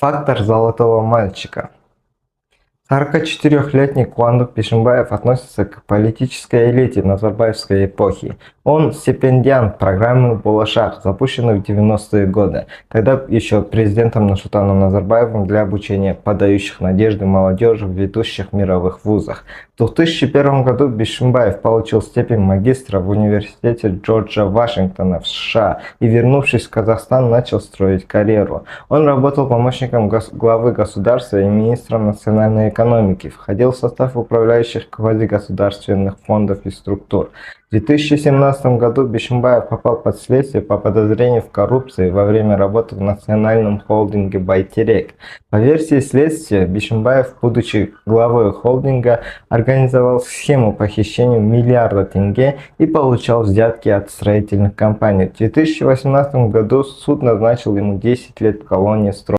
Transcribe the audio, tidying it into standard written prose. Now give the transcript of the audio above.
Фактор золотого мальчика. 44-летний Куандык Бишимбаев относится к политической элите назарбаевской эпохи. Он стипендиант программы «Болашак», запущенной в 90-е годы, тогда еще президентом Нурсултаном Назарбаевым для обучения подающих надежды молодежи в ведущих мировых вузах. В 2001 году Бишимбаев получил степень магистра в университете Джорджа Вашингтона в США и, вернувшись в Казахстан, начал строить карьеру. Он работал помощником главы государства и министром национальной экономики, входил в состав управляющих квазигосударственных фондов и структур. В 2017 году Бишимбаев попал под следствие по подозрению в коррупции во время работы в национальном холдинге «Байтерек». По версии следствия, Бишимбаев, будучи главой холдинга, организовал схему похищения миллиарда тенге и получал взятки от строительных компаний. В 2018 году суд назначил ему 10 лет в колонии строгого